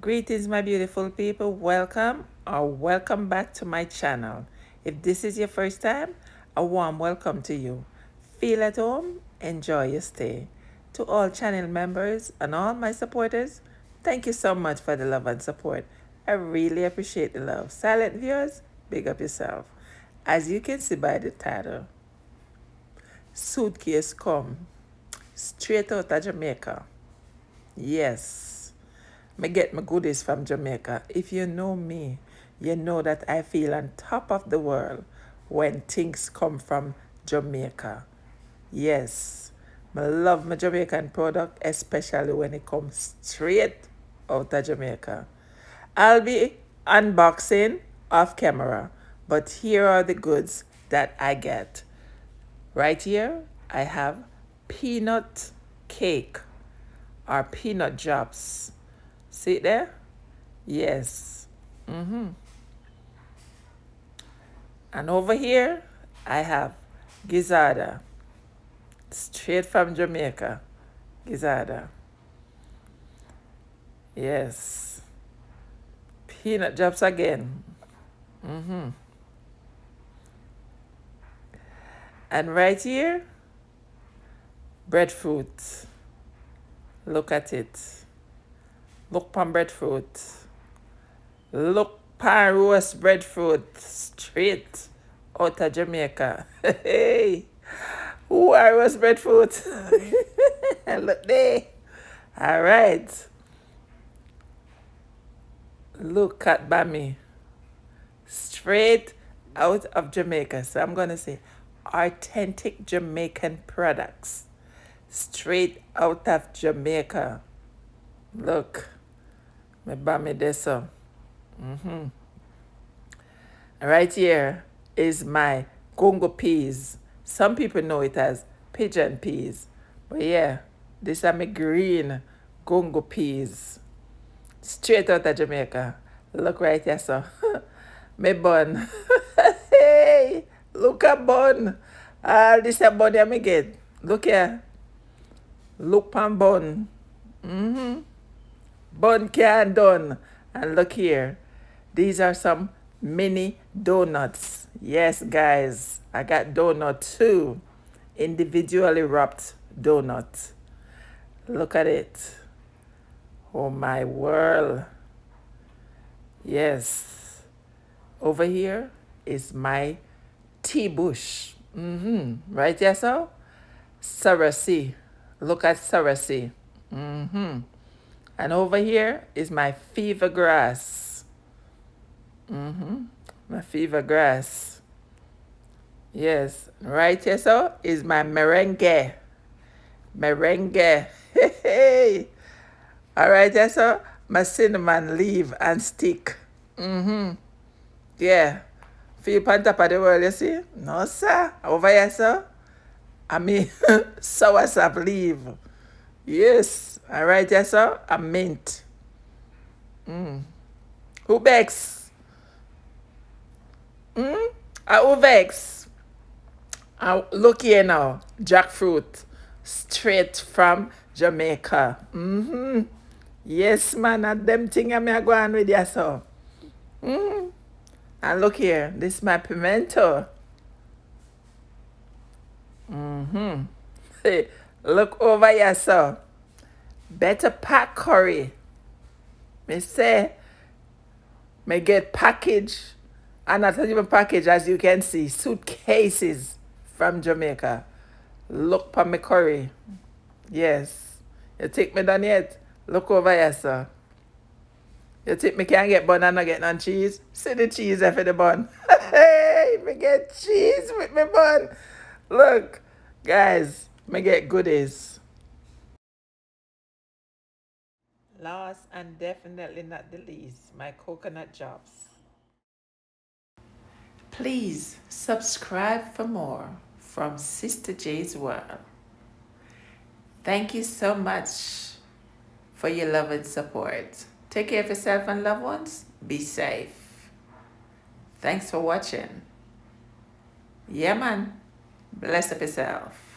Greetings, my beautiful people. Welcome or welcome back to my channel. If this is your first time, a warm welcome to you. Feel at home, enjoy your stay. To all channel members and all my supporters, thank you so much for the love and support. I really appreciate the love. Silent viewers, big up yourself. As you can see by the title, Suitcase Come straight out of Jamaica. Yes. Me get my goodies from Jamaica. If you know me, you know that I feel on top of the world when things come from Jamaica. Yes, I love my Jamaican product, especially when it comes straight out of Jamaica. I'll be unboxing off camera, but here are the goods that I get. Right here, I have peanut cake or peanut drops. See it there? Yes. And over here, I have gizzarda, straight from Jamaica. Gizzarda. Yes. Peanut drops again. And right here, breadfruit. Look at it. Look pan breadfruit. Look pan roast breadfruit. Straight out of Jamaica. Hey. Ooh, I roast breadfruit. Look there. All right. Look at Bammy. Straight out of Jamaica. So I'm going to say authentic Jamaican products. Straight out of Jamaica. Look. My Bammy there so. Right here is my gongo peas. Some people know it as pigeon peas. But yeah, these are my green gongo peas. Straight out of Jamaica. Look right here, so. My bun. Hey, look at bun. This a bun that me get. Look here. Look pan bun. Bun can done. And look here. These are some mini donuts. Yes, guys. I got donut too. Individually wrapped donut. Look at it. Oh my world. Yes. Over here is my tea bush. Right here, so? Sarasi. Look at Sarasi. And over here is my fever grass. My fever grass. Yes. Right here, so, is my merengue. Merengue. Hey. All right, here, so, my cinnamon leaf and stick. Yeah. Feel on top of the world, you see? No, sir. Over here, sir. I mean, soursop leaf. Yes. All right, yes, sir. A mint. Who bakes? Who bakes? Look here now. Jackfruit. Straight from Jamaica. Yes, man. And them thing I'm going with you, so. And look here. This is my pimento. Hey, look over here, sir. Better pack curry. Me say, me get package, and not even package, as you can see, suitcases from Jamaica. Look for me curry. Yes. You think me done yet? Look over here, sir. You think me can get bun and not get none cheese? See the cheese there for the bun. Hey, me get cheese with me bun. Look, guys, me get goodies. Last and definitely not the least, my coconut drops. Please subscribe for more from Sister J's World. Thank you so much for your love and support. Take care of yourself and loved ones. Be safe. Thanks for watching. Yeah, man. Bless up yourself.